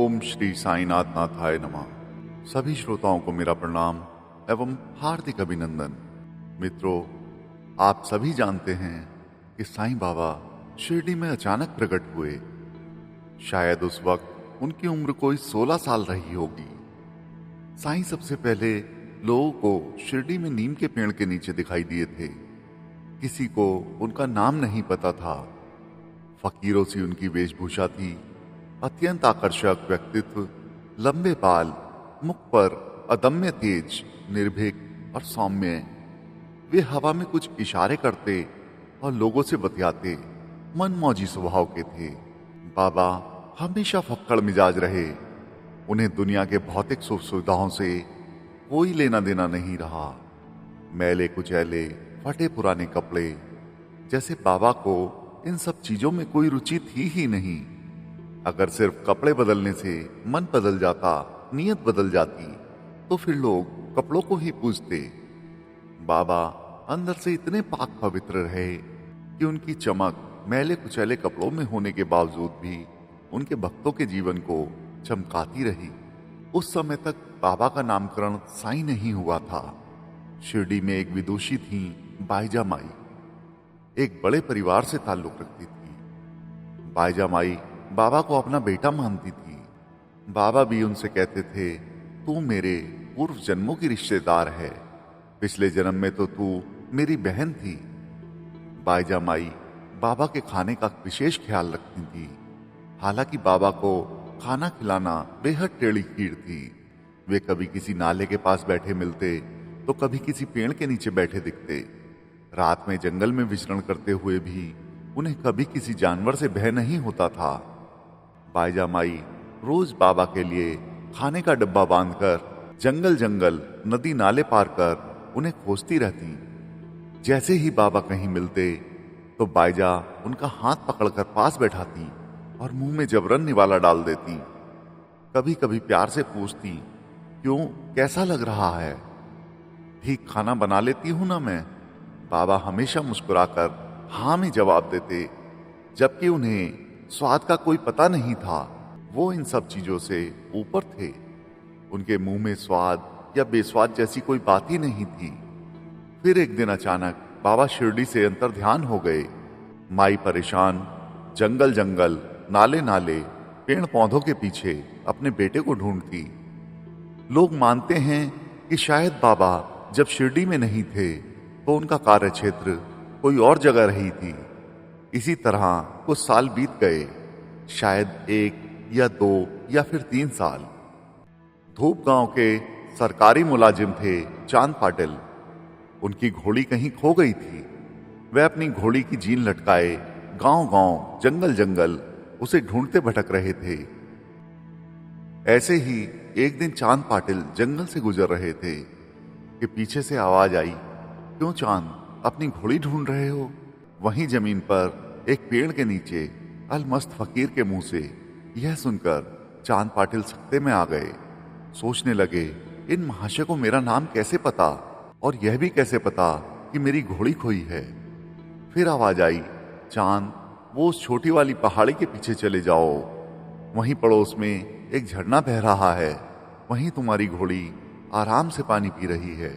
ओम श्री साईनाथ नाथाय नमः। सभी श्रोताओं को मेरा प्रणाम एवं हार्दिक अभिनंदन। मित्रों, आप सभी जानते हैं कि साईं बाबा शिरडी में अचानक प्रकट हुए। शायद उस वक्त उनकी उम्र कोई 16 साल रही होगी। साईं सबसे पहले लोगों को शिरडी में नीम के पेड़ के नीचे दिखाई दिए थे। किसी को उनका नाम नहीं पता था। फकीरों सी उनकी वेशभूषा थी। अत्यंत आकर्षक व्यक्तित्व, लंबे बाल, मुख पर अदम्य तेज, निर्भीक और सौम्य। वे हवा में कुछ इशारे करते और लोगों से बतियाते मनमौजी स्वभाव के थे। बाबा हमेशा फक्कड़ मिजाज रहे। उन्हें दुनिया के भौतिक सुख सुविधाओं से कोई लेना देना नहीं रहा। मैले कुचैले, फटे पुराने कपड़े, जैसे बाबा को इन सब चीजों में कोई रुचि थी ही नहीं। अगर सिर्फ कपड़े बदलने से मन बदल जाता, नीयत बदल जाती, तो फिर लोग कपड़ों को ही पूजते। बाबा अंदर से इतने पाक पवित्र रहे कि उनकी चमक मैले कुचैले कपड़ों में होने के बावजूद भी उनके भक्तों के जीवन को चमकाती रही। उस समय तक बाबा का नामकरण साईं नहीं हुआ था। शिरडी में एक विदुषी थी, बाईजा माई। एक बड़े परिवार से ताल्लुक रखती थी। बाईजा माई बाबा को अपना बेटा मानती थी। बाबा भी उनसे कहते थे, तू मेरे पूर्व जन्मों की रिश्तेदार है। पिछले जन्म में तो तू मेरी बहन थी। बाईजा माई बाबा के खाने का विशेष ख्याल रखती थी। हालांकि बाबा को खाना खिलाना बेहद टेढ़ी खीर थी। वे कभी किसी नाले के पास बैठे मिलते तो कभी किसी पेड़ के नीचे बैठे दिखते। रात में जंगल में विचरण करते हुए भी उन्हें कभी किसी जानवर से भय नहीं होता था। बाईजा माई रोज बाबा के लिए खाने का डब्बा बांधकर जंगल जंगल, नदी नाले पार कर उन्हें खोजती रहती। जैसे ही बाबा कहीं मिलते तो बाईजा उनका हाथ पकड़कर पास बैठाती और मुंह में जबरन निवाला डाल देती। कभी कभी प्यार से पूछती, क्यों, कैसा लग रहा है? ठीक खाना बना लेती हूं ना मैं? बाबा हमेशा मुस्कुराकर हाँ में जवाब देते, जबकि उन्हें स्वाद का कोई पता नहीं था। वो इन सब चीजों से ऊपर थे। उनके मुंह में स्वाद या बेस्वाद जैसी कोई बात ही नहीं थी। फिर एक दिन अचानक बाबा शिरडी से अंतर्ध्यान हो गए। माई परेशान जंगल जंगल, नाले नाले, पेड़ पौधों के पीछे अपने बेटे को ढूंढती। लोग मानते हैं कि शायद बाबा जब शिरडी में नहीं थे तो उनका कार्य क्षेत्र कोई और जगह रही थी। इसी तरह कुछ साल बीत गए, शायद 1 या 2 या फिर 3 साल। धूप गांव के सरकारी मुलाजिम थे चांद पाटिल। उनकी घोड़ी कहीं खो गई थी। वह अपनी घोड़ी की जीन लटकाए गांव गांव, जंगल जंगल उसे ढूंढते भटक रहे थे। ऐसे ही एक दिन चांद पाटिल जंगल से गुजर रहे थे कि पीछे से आवाज आई, क्यों चांद, अपनी घोड़ी ढूंढ रहे हो? वहीं जमीन पर एक पेड़ के नीचे अलमस्त फकीर के मुंह से यह सुनकर चांद पाटिल सकते में आ गए। सोचने लगे, इन महाशय को मेरा नाम कैसे पता, और यह भी कैसे पता कि मेरी घोड़ी खोई है? फिर आवाज आई, चांद, वो उस छोटी वाली पहाड़ी के पीछे चले जाओ। वहीं पड़ोस में एक झरना बह रहा है। वहीं तुम्हारी घोड़ी आराम से पानी पी रही है।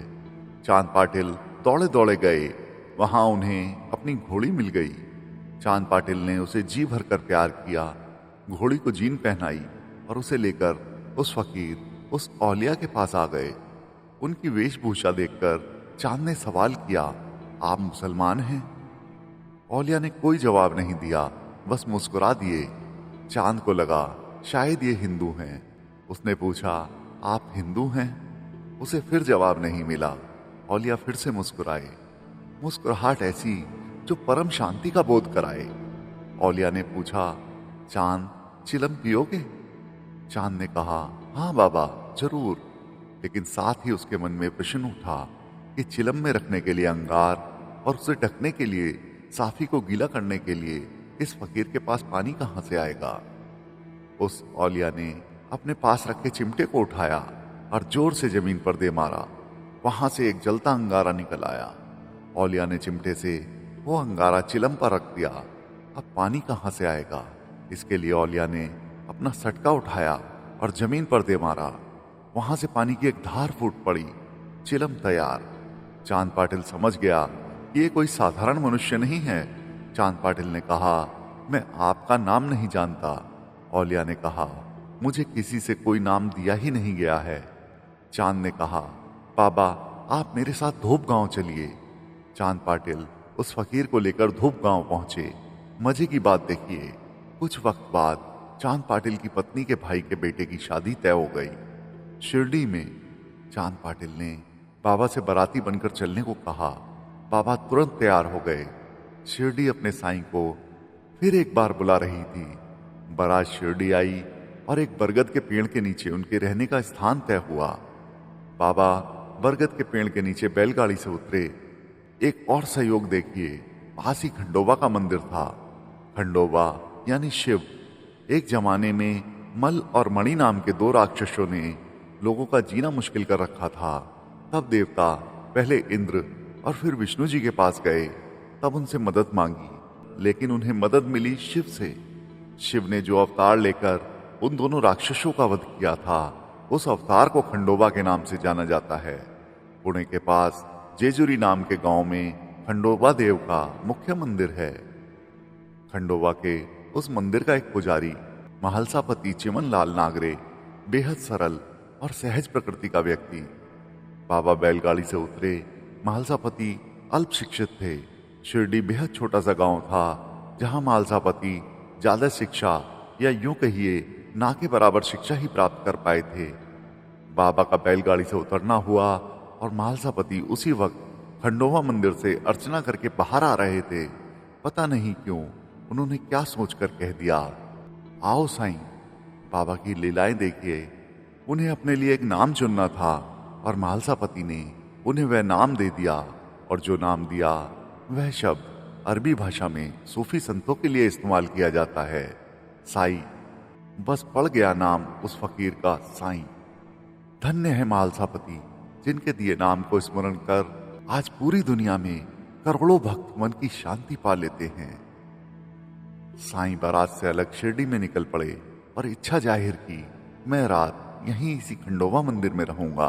चांद पाटिल दौड़े दौड़े गए। वहां उन्हें अपनी घोड़ी मिल गई। चांद पाटिल ने उसे जी भर कर प्यार किया, घोड़ी को जीन पहनाई और उसे लेकर उस फकीर, उस औलिया के पास आ गए। उनकी वेशभूषा देखकर चांद ने सवाल किया, आप मुसलमान हैं? औलिया ने कोई जवाब नहीं दिया, बस मुस्कुरा दिए। चांद को लगा शायद ये हिंदू हैं। उसने पूछा, आप हिंदू हैं? उसे फिर जवाब नहीं मिला। औलिया फिर से मुस्कुराए, मुस्कुराहट ऐसी जो परम शांति का बोध कराए। औलिया ने पूछा, चांद, चिलम पियोगे? चांद ने कहा, हाँ बाबा, जरूर। लेकिन साथ ही उसके मन में प्रश्न उठा कि चिलम में रखने के लिए अंगार और उसे ढकने के लिए, साफी को गीला करने के लिए इस फकीर के पास पानी कहां से आएगा? उस औलिया ने अपने पास रखे चिमटे को उठाया और जोर से जमीन पर दे मारा। वहां से एक जलता अंगारा निकल आया। औलिया ने चिमटे से वो अंगारा चिलम पर रख दिया। अब पानी कहां से आएगा? इसके लिए औलिया ने अपना सटका उठाया और जमीन पर दे मारा। वहां से पानी की एक धार फूट पड़ी। चिलम तैयार। चांद पाटिल समझ गया कि ये कोई साधारण मनुष्य नहीं है। चांद पाटिल ने कहा, मैं आपका नाम नहीं जानता। औलिया ने कहा, मुझे किसी से कोई नाम दिया ही नहीं गया है। चांद ने कहा, बाबा आप मेरे साथ धूप गांव चलिए। चांद पाटिल उस फकीर को लेकर धूप गांव पहुंचे। मजे की बात देखिए, कुछ वक्त बाद चांद पाटिल की पत्नी के भाई के बेटे की शादी तय हो गई। शिरडी में चांद पाटिल ने बाबा से बाराती बनकर चलने को कहा। बाबा तुरंत तैयार हो गए। शिरडी अपने साईं को फिर एक बार बुला रही थी। बारात शिरडी आई और एक बरगद के पेड़ के नीचे उनके रहने का स्थान तय हुआ। बाबा बरगद के पेड़ के नीचे बैलगाड़ी से उतरे। एक और सहयोग देखिए, पास ही खंडोबा का मंदिर था। खंडोबा यानी शिव। एक जमाने में मल और मणि नाम के दो राक्षसों ने लोगों का जीना मुश्किल कर रखा था। तब देवता पहले इंद्र और फिर विष्णु जी के पास गए। तब उनसे मदद मांगी, लेकिन उन्हें मदद मिली शिव से। शिव ने जो अवतार लेकर उन दोनों राक्षसों का वध किया था, उस अवतार को खंडोबा के नाम से जाना जाता है। पुणे के पास जेजुरी नाम के गांव में खंडोबा देव का मुख्य मंदिर है। खंडोबा के उस मंदिर का एक पुजारी महलसापति चिमन लाल नागरे बेहद सरल और सहज प्रकृति का व्यक्ति। बाबा बैलगाड़ी से उतरे। महलसापति अल्प शिक्षित थे। शिरडी बेहद छोटा सा गांव था, जहां महलसापति ज्यादा शिक्षा या यूं कहिए ना के बराबर शिक्षा ही प्राप्त कर पाए थे। बाबा का बैलगाड़ी से उतरना हुआ और महलसापति उसी वक्त खंडोबा मंदिर से अर्चना करके बाहर आ रहे थे। पता नहीं क्यों उन्होंने क्या सोचकर कह दिया, आओ साईं। बाबा की लीलाएं देखिए। उन्हें अपने लिए एक नाम चुनना था और महलसापति ने उन्हें वह नाम दे दिया, और जो नाम दिया वह शब्द अरबी भाषा में सूफी संतों के लिए इस्तेमाल किया जाता है, साई। बस पड़ गया नाम उस फकीर का, साईं। धन्य है महलसापति, जिनके दिए नाम को स्मरण कर आज पूरी दुनिया में करोड़ों भक्त मन की शांति पा लेते हैं। साईं बारात से अलग शिरडी में निकल पड़े और इच्छा जाहिर की, मैं रात यहीं इसी खंडोबा मंदिर में रहूंगा।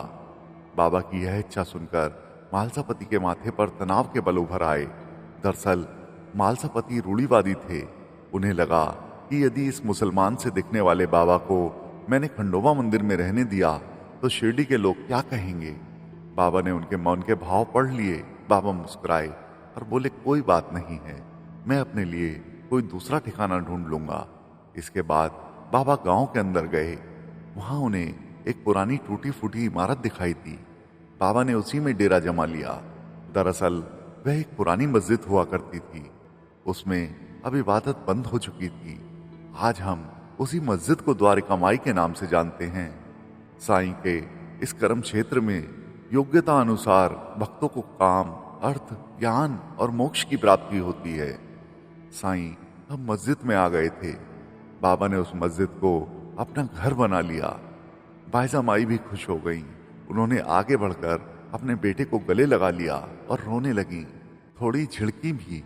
बाबा की यह इच्छा सुनकर महलसापति के माथे पर तनाव के बल उभर आए। दरअसल महलसापति रूढ़िवादी थे। उन्हें लगा कि यदि इस मुसलमान से दिखने वाले बाबा को मैंने खंडोबा मंदिर में रहने दिया तो शिरडी के लोग क्या कहेंगे। बाबा ने उनके मौन के भाव पढ़ लिए। बाबा मुस्कुराए और बोले, कोई बात नहीं है, मैं अपने लिए कोई दूसरा ठिकाना ढूंढ लूंगा। इसके बाद बाबा गांव के अंदर गए। वहां उन्हें एक पुरानी टूटी फूटी इमारत दिखाई दी। बाबा ने उसी में डेरा जमा लिया। दरअसल वह एक पुरानी मस्जिद हुआ करती थी। उसमें अब इबादत बंद हो चुकी थी। आज हम उसी मस्जिद को द्वारिका माई के नाम से जानते हैं। साईं के इस कर्म क्षेत्र में योग्यता अनुसार भक्तों को काम, अर्थ, ज्ञान और मोक्ष की प्राप्ति होती है। साईं अब मस्जिद में आ गए थे। बाबा ने उस मस्जिद को अपना घर बना लिया। बायजा माई भी खुश हो गई। उन्होंने आगे बढ़कर अपने बेटे को गले लगा लिया और रोने लगी। थोड़ी झिड़की भी।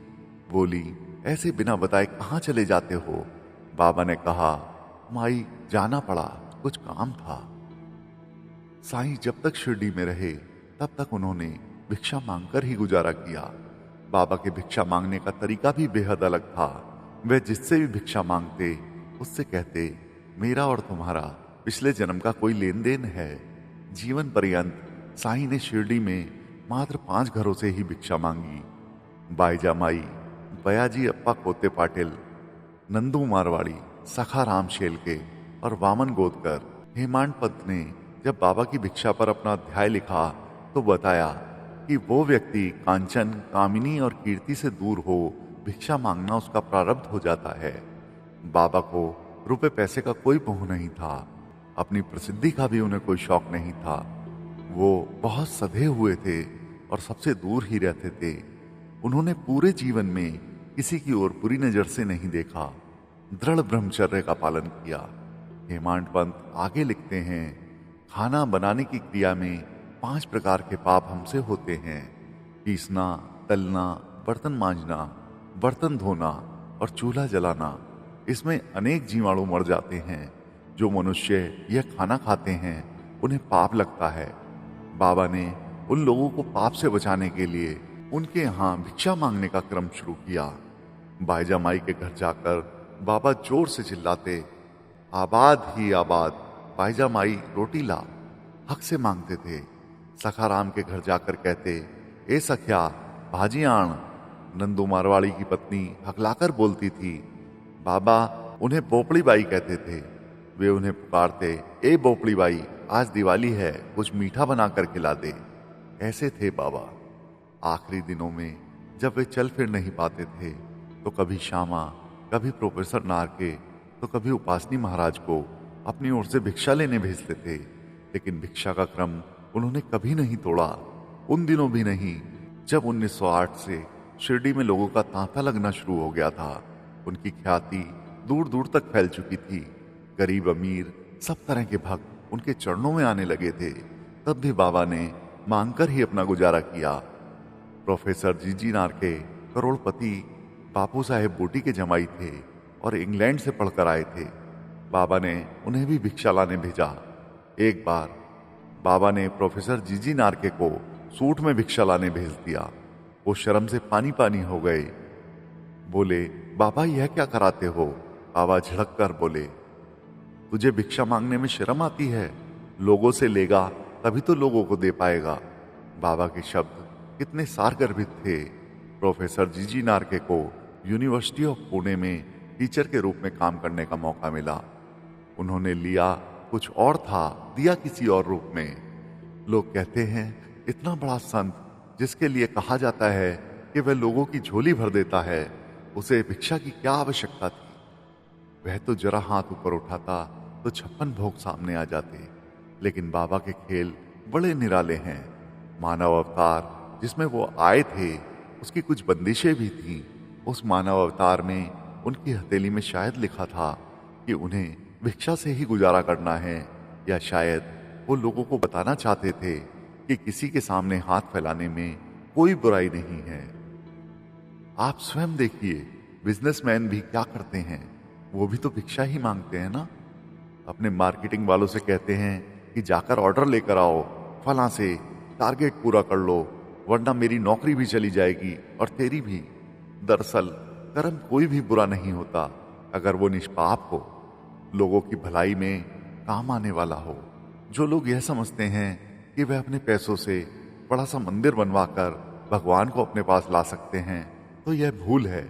बोली, ऐसे बिना बताए कहाँ चले जाते हो। बाबा ने कहा, माई जाना पड़ा, कुछ काम था। साईं जब तक शिरडी में रहे तब तक उन्होंने भिक्षा मांगकर ही गुजारा किया। बाबा के भिक्षा मांगने का तरीका भी बेहद अलग था। वे जिससे भी भिक्षा मांगते उससे कहते, मेरा और तुम्हारा पिछले जन्म का कोई लेन देन है। जीवन पर्यंत साईं ने शिरडी में मात्र 5 घरों से ही भिक्षा मांगी। बाईजा माई, बयाजी अप्पा कोते पाटिल, नंदू मारवाड़ी, सखा राम शेलके और वामन गोदकर। हेमांड पंत ने जब बाबा की भिक्षा पर अपना अध्याय लिखा तो बताया कि वो व्यक्ति कांचन, कामिनी और कीर्ति से दूर हो भिक्षा मांगना उसका प्रारब्ध हो जाता है। बाबा को रुपए पैसे का कोई मोह नहीं था। अपनी प्रसिद्धि का भी उन्हें कोई शौक नहीं था। वो बहुत सधे हुए थे और सबसे दूर ही रहते थे। उन्होंने पूरे जीवन में किसी की ओर बुरी नजर से नहीं देखा। दृढ़ ब्रह्मचर्य का पालन किया। हेमांड पंत आगे लिखते हैं, खाना बनाने की क्रिया में 5 प्रकार के पाप हमसे होते हैं: पीसना, तलना, बर्तन मांजना, बर्तन धोना और चूल्हा जलाना। इसमें अनेक जीवाणु मर जाते हैं। जो मनुष्य यह खाना खाते हैं उन्हें पाप लगता है। बाबा ने उन लोगों को पाप से बचाने के लिए उनके यहाँ भिक्षा मांगने का क्रम शुरू किया। बाईजा माई के घर जाकर बाबा जोर से चिल्लाते, आबाद ही आबाद, बाईजा माई रोटी ला। हक से मांगते थे। सखाराम के घर जाकर कहते, ए सख्या भाजी आण। नंदू मारवाड़ी की पत्नी हकलाकर बोलती थी। बाबा उन्हें बोपड़ी बाई कहते थे। वे उन्हें पुकारते, ए बोपड़ी बाई, आज दिवाली है, कुछ मीठा बना कर खिला दे। ऐसे थे बाबा। आखिरी दिनों में जब वे चल फिर नहीं पाते थे तो कभी श्यामा, कभी प्रोफेसर नारके, तो कभी उपासनी महाराज को अपनी ओर से भिक्षा लेने भेजते थे। लेकिन भिक्षा का क्रम उन्होंने कभी नहीं तोड़ा। उन दिनों भी नहीं जब 1908 से शिरडी में लोगों का तांता लगना शुरू हो गया था। उनकी ख्याति दूर दूर तक फैल चुकी थी। गरीब अमीर सब तरह के भक्त उनके चरणों में आने लगे थे। तब भी बाबा ने मांगकर ही अपना गुजारा किया। प्रोफेसर जीजी नारके करोड़पति बापू साहेब बोटी के जमाई थे और इंग्लैंड से पढ़कर आए थे। बाबा ने उन्हें भी भिक्षा लाने भेजा। एक बार बाबा ने प्रोफेसर जीजी नारके को सूट में भिक्षा लाने भेज दिया। वो शर्म से पानी पानी हो गए। बोले, बाबा यह क्या कराते हो? बाबा झिड़क कर बोले, तुझे भिक्षा मांगने में शर्म आती है? लोगों से लेगा तभी तो लोगों को दे पाएगा। बाबा के शब्द कितने सारगर्भित थे। प्रोफेसर जीजी नारके को यूनिवर्सिटी ऑफ पुणे में टीचर के रूप में काम करने का मौका मिला। उन्होंने लिया कुछ और था, दिया किसी और रूप में। लोग कहते हैं, इतना बड़ा संत जिसके लिए कहा जाता है कि वह लोगों की झोली भर देता है, उसे भिक्षा की क्या आवश्यकता थी? वह तो जरा हाथ ऊपर उठाता तो 56 भोग सामने आ जाते। लेकिन बाबा के खेल बड़े निराले हैं। मानव अवतार जिसमें वो आए थे उसकी कुछ बंदिशें भी थीं। उस मानव अवतार में उनकी हथेली में शायद लिखा था कि उन्हें भिक्षा से ही गुजारा करना है, या शायद वो लोगों को बताना चाहते थे कि किसी के सामने हाथ फैलाने में कोई बुराई नहीं है। आप स्वयं देखिए, बिजनेसमैन भी क्या करते हैं, वो भी तो भिक्षा ही मांगते हैं ना। अपने मार्केटिंग वालों से कहते हैं कि जाकर ऑर्डर लेकर आओ, फलां से टारगेट पूरा कर लो, वरना मेरी नौकरी भी चली जाएगी और तेरी भी। दरअसल कर्म कोई भी बुरा नहीं होता अगर वो निष्पाप हो, लोगों की भलाई में काम आने वाला हो। जो लोग यह समझते हैं कि वह अपने पैसों से बड़ा सा मंदिर बनवाकर भगवान को अपने पास ला सकते हैं, तो यह भूल है।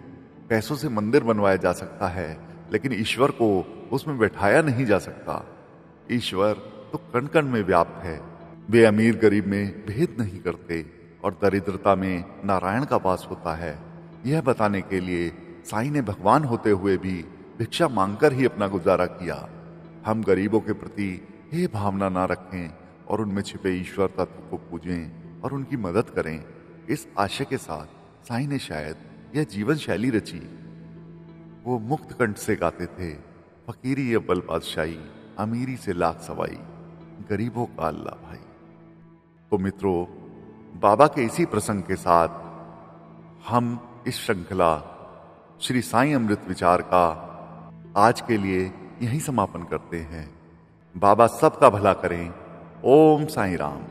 पैसों से मंदिर बनवाया जा सकता है, लेकिन ईश्वर को उसमें बैठाया नहीं जा सकता। ईश्वर तो कण कण में व्याप्त है। वे अमीर गरीब में भेद नहीं करते और दरिद्रता में नारायण का वास होता है। यह बताने के लिए साईं ने भगवान होते हुए भी भिक्षा मांगकर ही अपना गुजारा किया। हम गरीबों के प्रति ये भावना ना रखें और उनमें छिपे ईश्वर तत्व को पूजें और उनकी मदद करें। इस आशय के साथ साईं ने शायद यह जीवन शैली रची। वो मुक्त कंठ से गाते थे, फकीरी अव्वल बादशाही, अमीरी से लाख सवाई, गरीबों का अल्लाह भाई। तो मित्रों, बाबा के इसी प्रसंग के साथ हम इस श्रृंखला श्री साईं अमृत विचार का आज के लिए यहीं समापन करते हैं। बाबा सबका भला करें। ओम साईं राम।